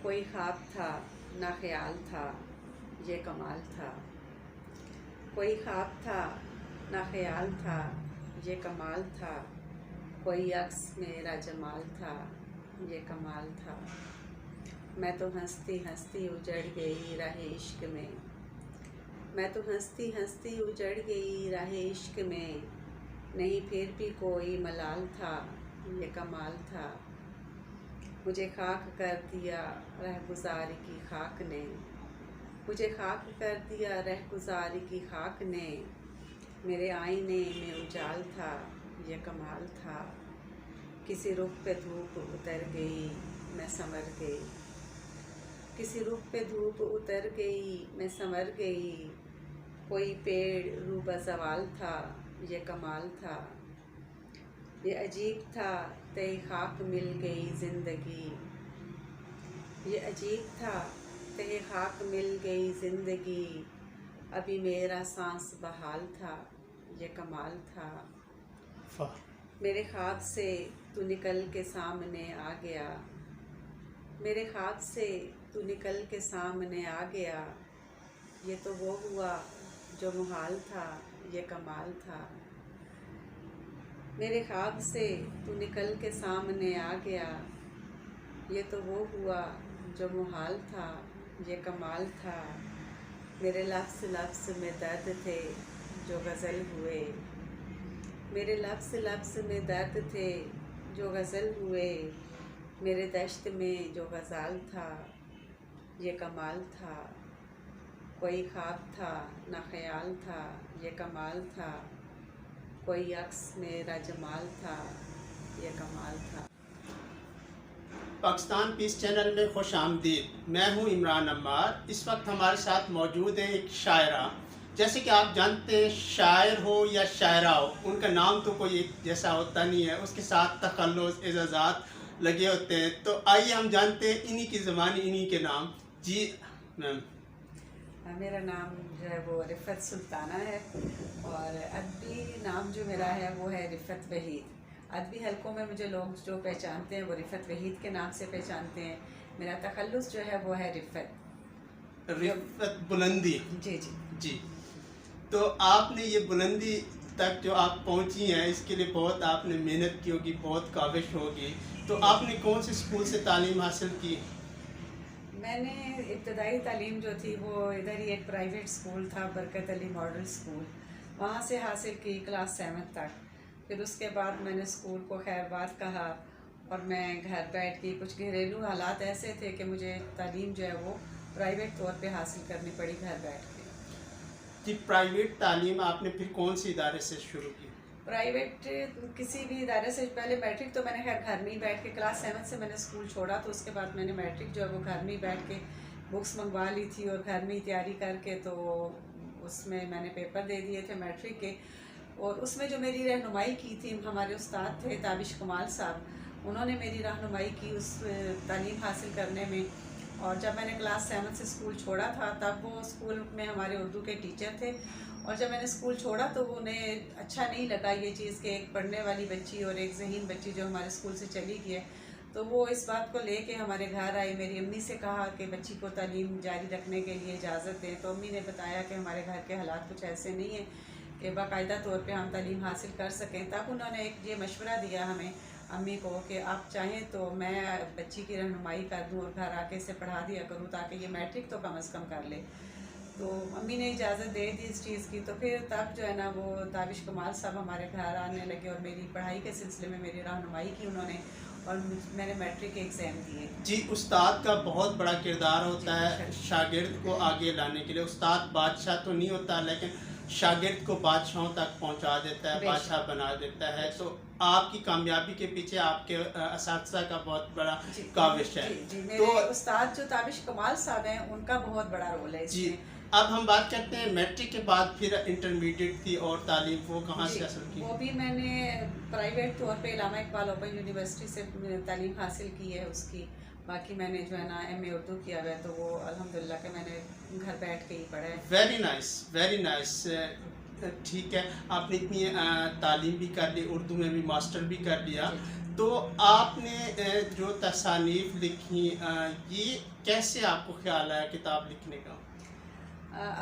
कोई ख्वाब था ना ख्याल था, ये कमाल था। कोई ख्वाब था ना ख्याल था, ये कमाल था। कोई अक्स मेरा जमाल था, ये कमाल था। मैं तो हंसती हंसती उजड़ गई राह इश्क में। मैं तो हंसती हंसती उजड़ गई राह इश्क में। नहीं फिर भी कोई मलाल था, ये कमाल था। मुझे खाक कर दिया रहगुजारी की खाक ने। मुझे खाक कर दिया रहगुजारी की खाक ने। मेरे आईने में उजाल था, ये कमाल था। किसी रुख पे धूप उतर गई, मैं संवर गई। किसी रुख पे धूप उतर गई, मैं संवर गई। कोई पेड़ रूबा ज़वाल था, ये कमाल था। ये अजीब था तय खाक मिल गई ज़िंदगी। ये अजीब था तय खाक मिल गई ज़िंदगी। अभी मेरा सांस बहाल था, ये कमाल था। मेरे ख्वाब से तू निकल के सामने आ गया। मेरे ख्वाब से तू निकल के सामने आ गया। ये तो वो हुआ जो मुहाल था, ये कमाल था। मेरे ख्वाब से तू निकल के सामने आ गया। ये तो वो हुआ जो मुहाल था, ये कमाल था। मेरे लफ्ज़ लफ्ज़ में दर्द थे जो गज़ल हुए। मेरे लफ्ज़ लफ्ज़ में दर्द थे जो गज़ल हुए। मेरे दश्त में जो गज़ाल था, ये कमाल था। कोई ख्वाब था ना ख्याल था, ये कमाल था। कोई अक्स मेरा जमाल था, ये कमाल था। पाकिस्तान पीस चैनल में खुश आमदीद। मैं हूं इमरान अम्मार। इस वक्त हमारे साथ मौजूद है एक शायरा। जैसे कि आप जानते हैं, शायर हो या शायरा हो, उनका नाम तो कोई एक जैसा होता नहीं है, उसके साथ तखल्लुस एजाज़ात लगे होते हैं। तो आइए हम जानते हैं इन्हीं की ज़बानी, इन्हीं के नाम। जी मैम। मेरा नाम जो है वो रिफ़त सुल्ताना है और अदबी नाम जो मेरा है वो है रिफ़त वहीद। अदबी हलकों में मुझे लोग जो पहचानते हैं वो रिफ़त वहीद के नाम से पहचानते हैं। मेरा तखल्लुस जो है वो है रिफ़त बुलंदी। जी जी जी। तो आपने ये बुलंदी तक जो आप पहुंची हैं, इसके लिए बहुत आपने मेहनत की होगी, बहुत काविश होगी। तो आपने कौन से स्कूल से तालीम हासिल की? मैंने इब्तदाई तालीम जो थी वो इधर ही एक प्राइवेट स्कूल था, बरकत अली मॉडल स्कूल, वहाँ से हासिल की क्लास 7 तक। फिर उसके बाद मैंने स्कूल को खैरबाद कहा और मैं घर बैठ के, कुछ घरेलू हालात ऐसे थे कि मुझे तालीम जो है वो प्राइवेट तौर पे हासिल करनी पड़ी घर बैठ के। जी, प्राइवेट तालीम आपने फिर कौन से इदारे से शुरू की? प्राइवेट किसी भी इदारे से पहले मैट्रिक तो मैंने खैर घर में ही बैठ के, क्लास 7 से मैंने स्कूल छोड़ा तो उसके बाद मैंने मैट्रिक जो है वो घर में ही बैठ के बुक्स मंगवा ली थी और घर में ही तैयारी करके, तो उसमें मैंने पेपर दे दिए थे मैट्रिक के। और उसमें जो मेरी रहनुमाई की थी, हमारे उस्ताद थे ताबिश कमाल साहब, उन्होंने मेरी रहनुमाई की उस तालीम हासिल करने में। और जब मैंने क्लास 7 से स्कूल छोड़ा था तब वो स्कूल में हमारे उर्दू के टीचर थे, और जब मैंने स्कूल छोड़ा तो उन्हें अच्छा नहीं लगा ये चीज़ कि एक पढ़ने वाली बच्ची और एक ज़हीन बच्ची जो हमारे स्कूल से चली गई है। तो वो इस बात को लेके हमारे घर आई, मेरी अम्मी से कहा कि बच्ची को तालीम जारी रखने के लिए इजाज़त दें। तो अम्मी ने बताया कि हमारे घर के हालात कुछ ऐसे नहीं हैं कि बाकायदा तौर पे हम तालीम हासिल कर सकें। तब उन्होंने एक ये मशवरा दिया हमें, अम्मी को, कि आप चाहें तो मैं बच्ची की रहनुमाई कर दूँ और घर आके इसे पढ़ा दिया करूँ ताकि ये मैट्रिक तो कम से कम कर ले। तो अम्मी ने इजाज़त दे दी इस चीज़ की। तो फिर तब जो है ना वो ताबिश कमाल साहब हमारे घर आने लगे और मेरी पढ़ाई के सिलसिले में मेरी रहनुमाई की उन्होंने, और मैंने मैट्रिक के एग्ज़ाम दिए। जी, उस्ताद का बहुत बड़ा किरदार होता है शागिर्द को आगे लाने के लिए। उस्ताद बादशाह तो नहीं होता, लेकिन शागिर्द को बादशाहों तक पहुंचा देता है, बादशाह बना देता है। तो आपकी कामयाबी के पीछे आपके असातिज़ा का बहुत बड़ा काविश है। तो उस्ताद जो ताबिश कमाल साहब हैं उनका बहुत बड़ा रोल है जी। इसमें। अब हम बात करते हैं मैट्रिक के बाद फिर इंटरमीडिएट थी और तालीम, वो कहाँ से हासिल की? वो भी मैंने प्राइवेट तौर पे इलामा इकबाल ओपन यूनिवर्सिटी से तालीम हासिल की है उसकी। बाकी मैंने जो है ना MA उर्दू किया हुआ है, तो वो अल्हम्दुलिल्लाह के मैंने घर बैठ के ही पढ़ा है। Very nice, very nice. ठीक है, आपने इतनी तालीम भी कर ली, उर्दू में भी मास्टर भी कर लिया। तो आपने जो तसानीफ़ लिखी ये कैसे आपको ख़्याल आया किताब लिखने का?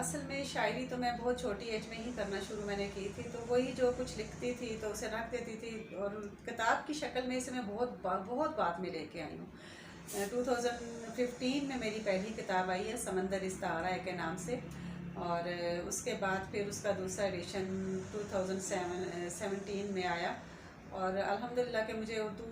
असल में शायरी तो मैं बहुत छोटी एज में ही करना शुरू मैंने की थी, तो वही जो कुछ लिखती थी तो उसे रख देती थी, और किताब की शक्ल में इसे मैं बहुत बाद में लेके आई हूँ। 2015 में मेरी पहली किताब आई है समंदर इस तारा है के नाम से, और उसके बाद फिर उसका दूसरा एडिशन 2017 में आया, और अल्हम्दुलिल्लाह के मुझे उर्दू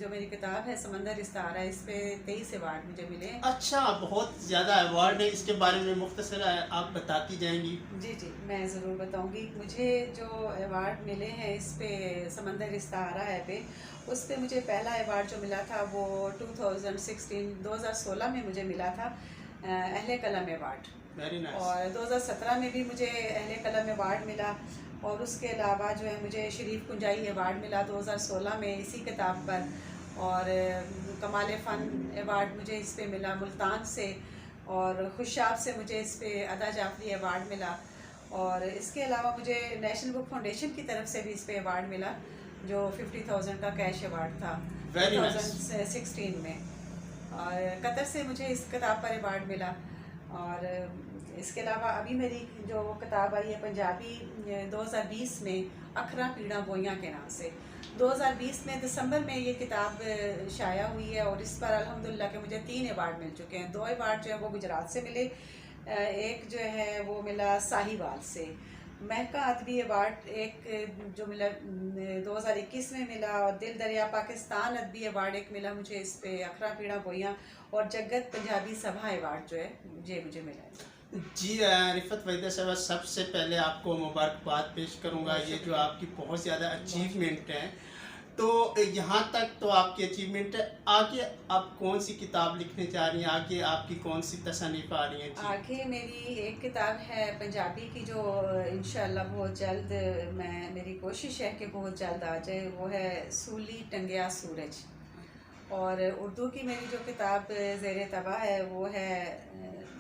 जो मेरी किताब है समंदर इस तारा है, इस पे 23 अवार्ड मुझे मिले। अच्छा, बहुत ज़्यादा अवार्ड है, इसके बारे में मुख्तसर आप बताती जाएंगी? जी जी, मैं ज़रूर बताऊंगी। मुझे जो अवार्ड मिले हैं इस पे समंदर इस तारा है पे, उस पे मुझे पहला अवार्ड जो मिला था वो 2016 में मुझे मिला था अहले कलम अवार्ड। Very nice. और 2017 में भी मुझे अहले कलम अवार्ड मिला, और उसके अलावा जो है मुझे शरीफ कुंजाई अवार्ड मिला 2016 में इसी किताब पर, और कमाल फ़न अवार्ड मुझे इस पे मिला मुल्तान से, और खुशाब से मुझे इस पे अदा जाफरी अवार्ड मिला, और इसके अलावा मुझे नेशनल बुक फाउंडेशन की तरफ से भी इस पे अवार्ड मिला जो 50,000 का कैश अवार्ड था Very nice. 2016 में, और कतर से मुझे इस किताब पर अवार्ड मिला। और इसके अलावा अभी मेरी जो किताब आई है पंजाबी 2020 में अखरा पीड़ा बोइयाँ के नाम से, 2020 में दिसंबर में ये किताब शाया हुई है, और इस पर अल्हम्दुलिल्लाह के मुझे 3 अवार्ड मिल चुके हैं। 2 अवार्ड जो है वो गुजरात से मिले, एक जो है वो मिला साहिवाल से, महका अदबी अवार्ड एक जो मिला 2021 में मिला, और दिल दरिया पाकिस्तान अदबी अवार्ड एक मिला मुझे इस पे अखरा पीड़ा बोइयाँ, और जगत पंजाबी सभा अवार्ड जो है ये मुझे मिला है। जी रिफ़त वहीदा साहब, सबसे पहले आपको मुबारकबाद पेश करूंगा, ये जो आपकी बहुत ज़्यादा अचीवमेंट है। तो यहाँ तक तो आपकी अचीवमेंट है, आगे आप कौन सी किताब लिखने जा रही हैं, आगे आपकी कौन सी तसनीफ़ आ रही हैं? आगे मेरी एक किताब है पंजाबी की जो इंशाअल्लाह बहुत जल्द, मेरी कोशिश है कि बहुत जल्द आ जाए, वो है सूली टंगिया सूरज। और उर्दू की मेरी जो किताब ज़ेर तबा है वो है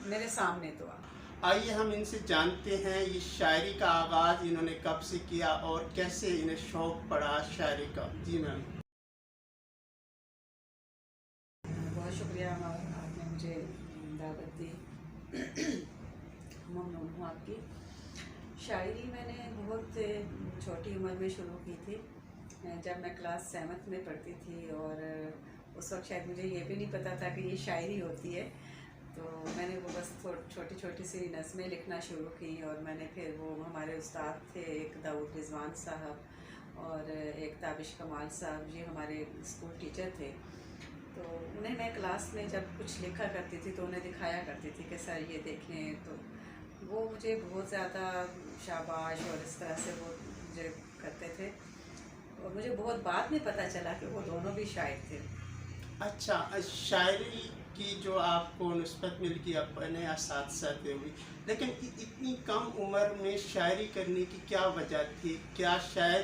मेरे सामने दुआ। आइए हम इनसे जानते हैं ये शायरी का आगाज़ इन्होंने कब से किया और कैसे इन्हें शौक़ पड़ा शायरी का। जी मैम। बहुत शुक्रिया आपने मुझे दावत दी, ममनून हूँ आपकी। शायरी मैंने बहुत छोटी उम्र में शुरू की थी, जब मैं क्लास 7th में पढ़ती थी, और उस वक्त शायद मुझे ये भी नहीं पता था कि ये शायरी होती है। तो मैंने वो बस छोटी छोटी सी नज़में लिखना शुरू की, और मैंने फिर वो हमारे उस्ताद थे एक दाऊद रिजवान साहब और एक ताबिश कमाल साहब, ये हमारे स्कूल टीचर थे। तो उन्हें मैं क्लास में जब कुछ लिखा करती थी तो उन्हें दिखाया करती थी कि सर ये देखें, तो वो मुझे बहुत ज़्यादा शाबाश और इस तरह से वो मुझे करते थे, और मुझे बहुत बाद में पता चला कि वो दोनों भी शायर थे। अच्छा, शायरी की जो आपको निस्बत मिल गई अपने असातिज़ा से हुई, लेकिन इतनी कम उम्र में शायरी करने की क्या वजह थी? क्या शायर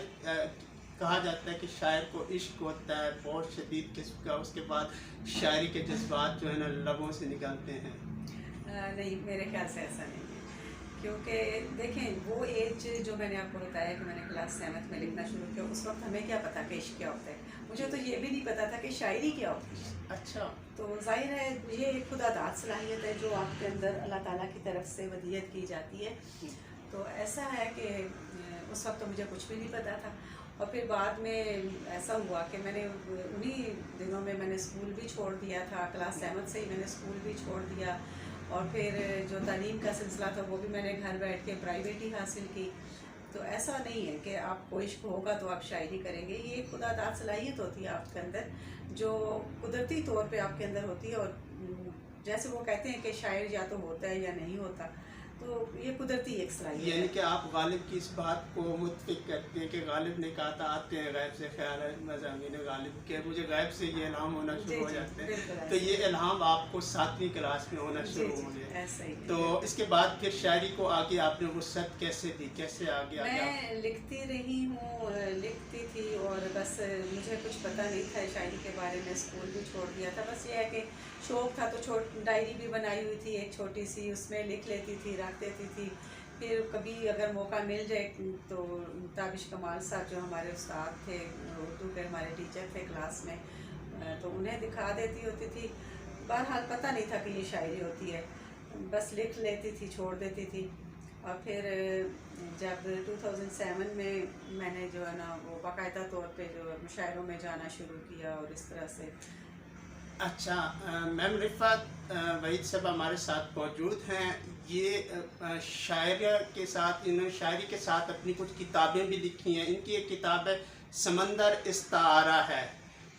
कहा जाता है कि शायर को इश्क होता है बहुत शदीद किस्म का, उसके बाद शायरी के जज्बात जो है ना लबों से निकलते हैं? नहीं, मेरे ख्याल से ऐसा नहीं है, क्योंकि देखें वो एज जो मैंने आपको बताया कि मैंने क्लास 7th में लिखना शुरू किया, उस वक्त हमें क्या पता कि इश्क क्या होता है, मुझे तो ये भी नहीं पता था कि शायरी क्या होती है। अच्छा। तो जाहिर है ये एक खुदादाद सलाहियत है जो आपके अंदर अल्लाह ताला की तरफ से वदियत की जाती है। तो ऐसा है कि उस वक्त तो मुझे कुछ भी नहीं पता था, और फिर बाद में ऐसा हुआ कि मैंने उन्हीं दिनों में मैंने स्कूल भी छोड़ दिया था, क्लास 7th से ही मैंने स्कूल भी छोड़ दिया, और फिर जो तालीम का सिलसिला था वो भी मैंने घर बैठ के प्राइवेट ही हासिल की। तो ऐसा नहीं है कि आपको इश्क होगा तो आप शायरी करेंगे, ये एक खुदादाद सलाहियत होती है आपके अंदर जो कुदरती तौर पे आपके अंदर होती है, और जैसे वो कहते हैं कि शायर या तो होता है या नहीं होता, तो ये कुदरती एक सलाहियत है। यानी कि आप गालिब की इस बात को मुत्फिक करते हैं कि गालिब ने कहा था आते हैं गायब से ख्याल है मज़ामीन गालिब के, मुझे गायब से ये इल्हाम होना शुरू हो जाते हैं, तो ये इल्हाम आपको 7वीं क्लास में होना शुरू हो गया। ऐसा ही तो इसके बाद फिर शायरी को आगे आपने वुसअत कैसे दी, कैसे आगे मैं लिखती रही हूँ, लिखती थी, और बस मुझे कुछ पता नहीं था शायरी के बारे में, स्कूल भी छोड़ दिया था, बस ये है कि शौक़ था, तो डायरी भी बनाई हुई थी एक छोटी सी, उसमें लिख लेती थी, रख देती थी, फिर कभी अगर मौका मिल जाए तो ताबिश कमाल साहब जो हमारे उस्ताद थे, उर्दू के हमारे टीचर थे क्लास में, तो उन्हें दिखा देती होती थी। बहरहाल पता नहीं था कि ये शायरी होती है, बस लिख लेती थी, छोड़ देती थी। और फिर जब 2007 में मैंने जो है ना वो बाकायदा तौर पे जो मुशायरों में जाना शुरू किया और इस तरह से। अच्छा, मैम रिफ़त वहीद साहब हमारे साथ मौजूद हैं। ये शायर के साथ, इन्होंने शायरी के साथ अपनी कुछ किताबें भी लिखी हैं। इनकी एक किताब है समंदर इस्तारा है,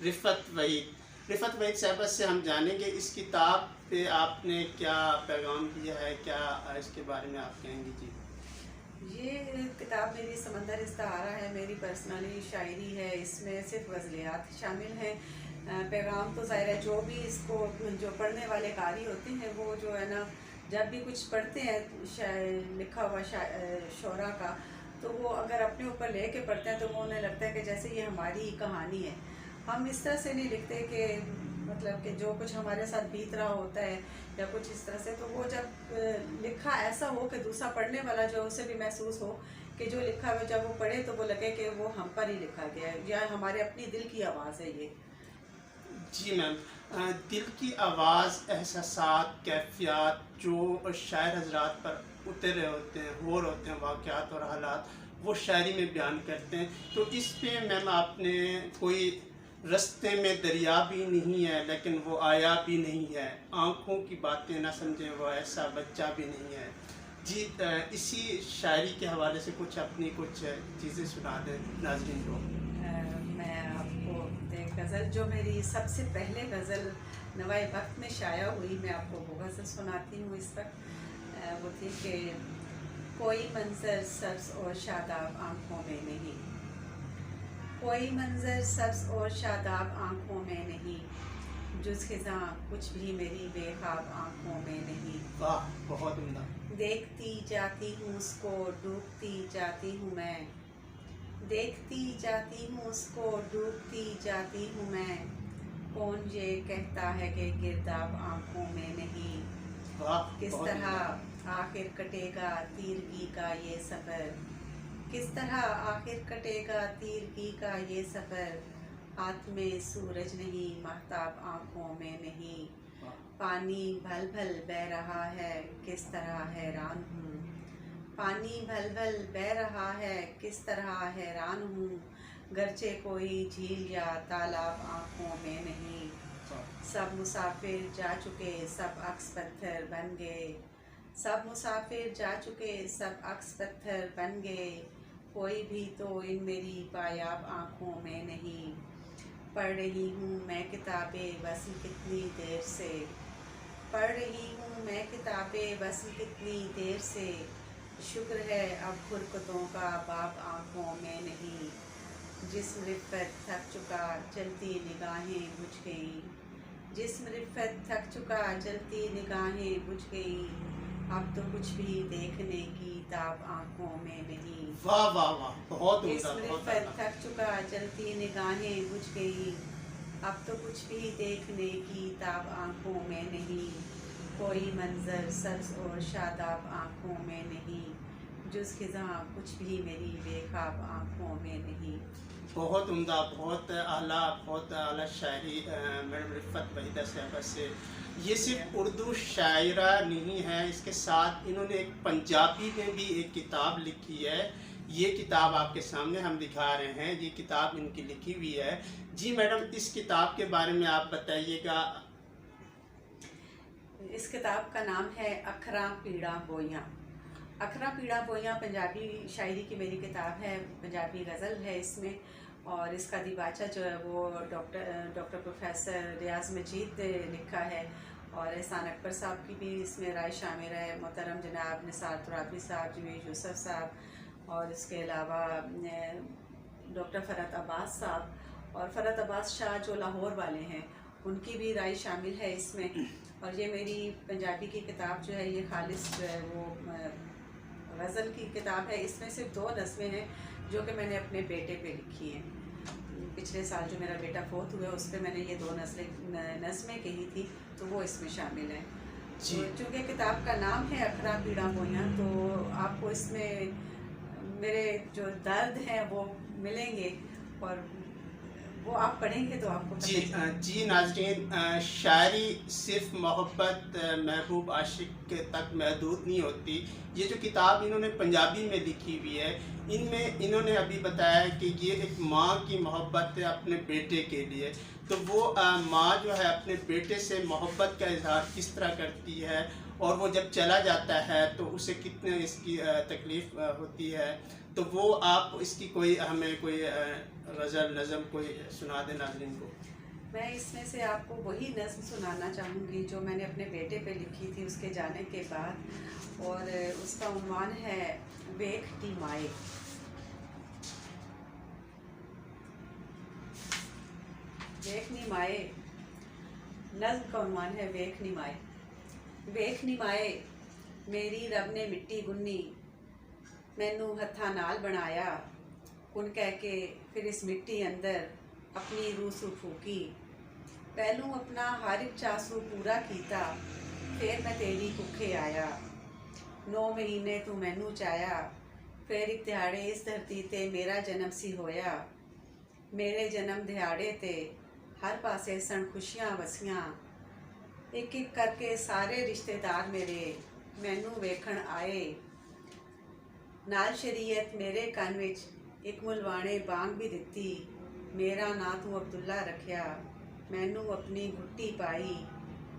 रिफ़त वहीद साहब से हम जानेंगे इस किताब पे आपने क्या पैगाम दिया है, क्या इसके बारे में आप कहेंगे? जी, ये किताब मेरी समंदर इस्तारा है, मेरी पर्सनली शायरी है। इसमें सिर्फ गज़लियात शामिल हैं। पैगाम तो ज़ाहिर है जो भी इसको जो पढ़ने वाले कारी होते हैं वो जो है ना जब भी कुछ पढ़ते हैं लिखा हुआ शोरा का, तो वो अगर अपने ऊपर ले के पढ़ते हैं तो वो उन्हें लगता है कि जैसे ये हमारी कहानी है। हम इस तरह से नहीं लिखते कि मतलब कि जो कुछ हमारे साथ बीत रहा होता है या कुछ इस तरह से, तो वो जब लिखा ऐसा हो कि दूसरा पढ़ने वाला जो उसे भी महसूस हो कि जो लिखा हुआ जब वो पढ़े तो वो लगे कि वो हम पर ही लिखा गया है या हमारे अपनी दिल की आवाज़ है ये। जी मैम, दिल की आवाज़, एहसासात, कैफियत जो शायर हजरात पर उतरे होते हैं, हो रहे होते हैं वाक़यात और हालात, वो शायरी में बयान करते हैं। तो इस पे मैम आपने कोई रास्ते में दरिया भी नहीं है लेकिन वो आया भी नहीं है, आँखों की बातें ना समझें वो ऐसा बच्चा भी नहीं है। जी, इसी शायरी के हवाले से कुछ अपनी कुछ चीज़ें सुना दें नाज़रीन को। मैं आपको एक गज़ल जो मेरी सबसे पहले गज़ल नवाए वक्त में शाया हुई, मैं आपको वो गज़ल सुनाती हूँ इस वक्त। वो थी कि कोई मंज़र सब्ज़ और शादाब आँखों में नहीं, कोई मंज़र सब्ज़ और शादाब आँखों में नहीं, जुज़ ख़िज़ां कुछ भी मेरी बेख़ाब आँखों में नहीं। वाह, बहुत उम्दा। देखती जाती हूँ उसको, डूबती जाती हूँ मैं, देखती जाती हूँ उसको, डूबती जाती हूँ मैं, कौन ये कहता है कि गिरदाब आँखों में नहीं। किस तरह आखिर कटेगा तीरगी का ये सफ़र, किस तरह आखिर कटेगा तीरगी का ये सफ़र, हाथ में सूरज नहीं महताब आँखों में नहीं, पानी भल भल बह रहा है किस तरह हैरान हूँ, पानी भल भल बह रहा है किस तरह हैरान हूँ, गरचे कोई झील या तालाब आँखों में नहीं। सब मुसाफिर जा चुके सब अक्स पत्थर बन गए, सब मुसाफिर जा चुके सब अक्स पत्थर बन गए, कोई भी तो इन मेरी पायाब आँखों में नहीं। पढ़ रही हूँ मैं किताबें बस कितनी देर से, पढ़ रही हूँ मैं किताबें बस कितनी देर से, शुक्र है अब फुरकतों का बाब आँखों में नहीं। जिस्म रिफ़त थक चुका चलती निगाहें बुझ गई, जिस्म रिफ़त थक चुका चलती निगाहें बुझ गई, अब तो कुछ भी देखने की ताब आँखों में नहीं। वाह वाह वाह, बहुत उम्दा, जिस्म रिफ़त थक चुका चलती निगाहें बुझ गई, अब तो कुछ भी देखने की ताब आँखों में नहीं। कोई मंज़र सब्ज़ और शादाब आँखों में नहीं, जुज़ ख़िज़ां कुछ भी मेरी बेख़ाब आँखों में नहीं। बहुत उम्दा, बहुत आला शायरी मैडम रिफ़त वहीदा साहबा से। ये सिर्फ उर्दू शायरा नहीं है, इसके साथ इन्होंने एक पंजाबी में भी एक किताब लिखी है। ये किताब आपके सामने हम दिखा रहे हैं, ये किताब इनकी लिखी हुई है। जी मैडम, इस किताब के बारे में आप बताइएगा। इस किताब का नाम है अखरा पीड़ा बोइयाँ। अखरा पीड़ा बोइयाँ पंजाबी शायरी की मेरी किताब है, पंजाबी गज़ल है इसमें, और इसका दिबाचा जो है वो डॉक्टर प्रोफेसर रियाज मजीद ने लिखा है, और एहसान अकबर साहब की भी इसमें राय शामिल है, मोहतरम जनाब निसार तुराबी साहब, जवेद यूसुफ साहब, और इसके अलावा डॉक्टर फ़रहत अब्बास साहब और फ़रहत अब्बास शाह जो लाहौर वाले हैं, उनकी भी राय शामिल है इसमें। और ये मेरी पंजाबी की किताब जो है ये खालिस जो है वो गज़ल की किताब है। इसमें सिर्फ 2 नज़में हैं जो कि मैंने अपने बेटे पे लिखी हैं। पिछले साल जो मेरा बेटा फोत हुआ उस पर मैंने ये 2 नज़में कही थी, तो वो इसमें शामिल हैं। जी। तो चूँकि किताब का नाम है अखरा पीड़ा मोइयाँ, तो आपको इसमें मेरे जो दर्द हैं वो मिलेंगे, और वो आप पढ़ेंगे तो आपको पता जी चलेगा। जी नाज़रीन, शायरी सिर्फ मोहब्बत महबूब आशिक के तक महदूद नहीं होती। ये जो किताब इन्होंने पंजाबी में लिखी हुई है, इनमें इन्होंने अभी बताया है कि ये एक माँ की मोहब्बत है अपने बेटे के लिए। तो वो माँ जो है अपने बेटे से मोहब्बत का इजहार किस तरह करती है, और वो जब चला जाता है तो उसे कितने इसकी तकलीफ़ होती है। तो वो आप इसकी कोई हमें कोई गज़ल नज़म कोई सुना दें नाज़रीन को। मैं इसमें से आपको वही नज़्म सुनाना चाहूँगी जो मैंने अपने बेटे पे लिखी थी उसके जाने के बाद, और उसका उन्वान है वेख दी माए। वेख नी माए, नज़्म का उन्वान है वेख नी माए। वेख नी माए, मेरी रब ने मिट्टी गुन्नी, मैनू हत्था नाल बनाया, कुन कह के फिर इस मिट्टी अंदर अपनी रूह सू फूकी। पहलू अपना हर एक चासू पूरा कीता, फिर मैं तेरी कुखे आया। 9 महीने तू मैनू चाया, फिर एक दिहाड़े इस धरती ते मेरा जन्म सी होया। मेरे जन्म दिहाड़े ते हर पासे सन खुशियां वसियां। एक एक करके सारे रिश्तेदार मेरे मैनू वेखण आए। नाल शरीयत मेरे कन विच एक मुलवाने बांग भी दिती, मेरा ना तू अब्दुल्ला रखिया, मैनू अपनी गुट्टी पाई।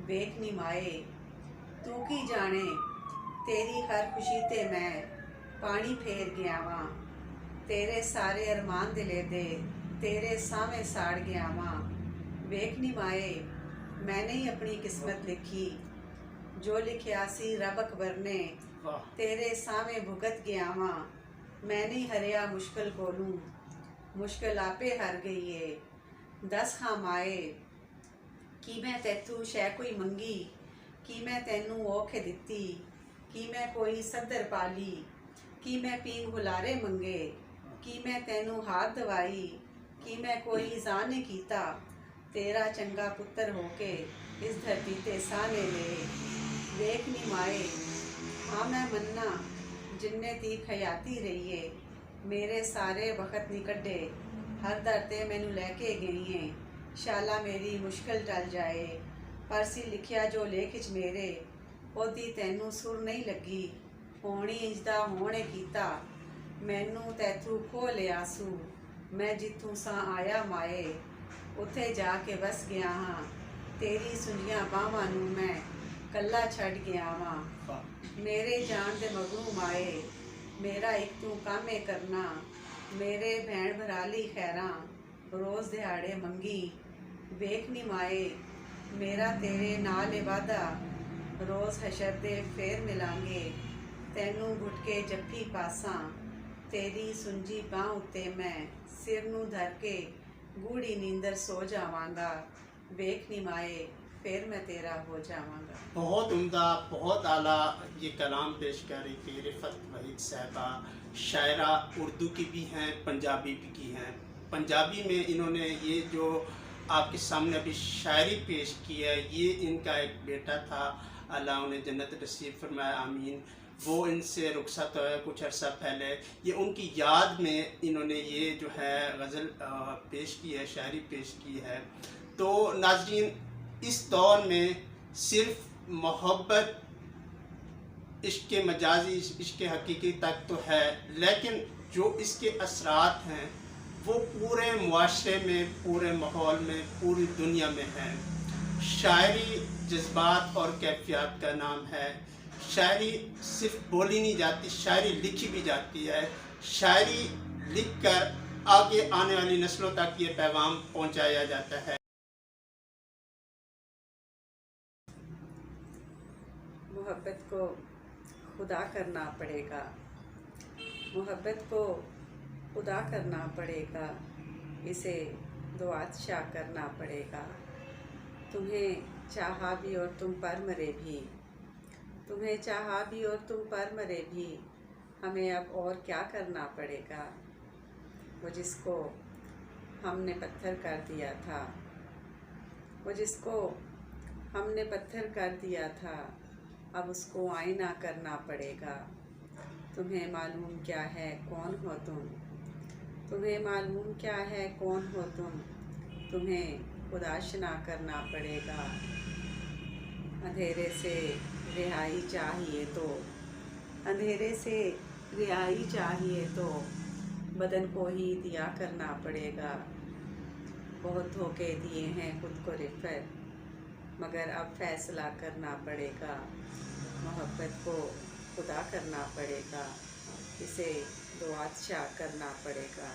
वेख नी माए, तू की जाने तेरी हर खुशी ते मैं पानी फेर गया वां। तेरे सारे अरमान दिले दे तेरे सावें साड़ गया वां। वेख नी माए, मैंने ही अपनी किस्मत लिखी, जो लिखिया सी रब अकबर ने वाह। तेरे सावें भुगत गया वां। मैं नहीं हरिया मुश्किल कोलूं, मुश्किल आपे हर गई है। दस खां माए, कि मैं तैथू शै कोई मंगी, कि मैं तैनू औखे दिती, कि मैं कोई सदर पाली, कि मैं पींग हुलारे मंगे, कि मैं तैनू हाथ दवाई, कि मैं कोई जाने कीता, तेरा चंगा पुत्तर होके इस धरती ते साने ले। वेख नी माए, हाँ मैं मन्ना जिन्ने ती खयाती रहीए, मेरे सारे वक्त नहीं कड्डे, हर दर ते मैनू लैके गई है। शाला मेरी मुश्किल टल जाए, परसी लिखिया जो लेख च मेरे, ओदी तैनू सुर नहीं लगी, होनी इंजदा होने कीता। मैनू तैथू खो लिया सू, मैं जिथू सा आया माए, उत्थे जाके बस गया हाँ, तेरी सुनिया बावां नू मैं कल्ला छड़ गया वां। मेरे जान दे मगरू माए, मेरा एक तू कामे करना, मेरे भैन भराली खैरा रोज़ दिहाड़े मंगी। वेख नी माए, मेरा तेरे नाल ए वादा, रोज़ हशर दे फेर मिलांगे, तैनू घुट के जफ्फी पासा, तेरी सुंजी बांह उत्ते मैं सिर नू धर के गूढ़ी नींदर सो जावांगा। वेख नी माए, फिर मैं तेरा हो जावांगा। बहुत उम्दा, बहुत आला ये कलाम पेश कर रही थी रिफ़त वहीद साहबा। शायरा उर्दू की भी हैं, पंजाबी भी की हैं। पंजाबी में इन्होंने ये जो आपके सामने अभी शायरी पेश की है, ये इनका एक बेटा था, अल्लाह उन्हें जन्नत नसीब फरमाए, आमीन। वो इनसे रुखसत हुआ कुछ अर्सा पहले। ये उनकी याद में इन्होंने ये जो है गज़ल पेश की है, शायरी पेश की है। तो नाज़रीन, इस दौर में सिर्फ मोहब्बत इश्क मजाजी इश्क हकीकी तक तो है, लेकिन जो इसके असरात हैं वो पूरे मुआशरे में, पूरे माहौल में, पूरी दुनिया में हैं। शायरी जज्बात और कैफियत का नाम है। शायरी सिर्फ बोली नहीं जाती, शायरी लिखी भी जाती है। शायरी लिख कर आगे आने वाली नस्लों तक ये पैगाम पहुंचाया जाता है। मोहब्बत को खुदा करना पड़ेगा, मोहब्बत को खुदा करना पड़ेगा, इसे दुआशाह करना पड़ेगा। तुम्हें चाहा भी और तुम पर मरे भी, तुम्हें चाहा भी और तुम पर मरे भी, हमें अब और क्या करना पड़ेगा। वो जिसको हमने पत्थर कर दिया था, वो जिसको हमने पत्थर कर दिया था, अब उसको आईना करना पड़ेगा। तुम्हें मालूम क्या है कौन हो तुम, तुम्हें मालूम क्या है कौन हो तुम, तुम्हें खुदाशना करना पड़ेगा। अंधेरे से रिहाई चाहिए तो, अंधेरे से रिहाई चाहिए तो बदन को ही दिया करना पड़ेगा। बहुत धोखे दिए हैं खुद को रिफ़त, मगर अब फैसला करना पड़ेगा। मोहब्बत को खुदा करना पड़ेगा, इसे दुआशा करना पड़ेगा।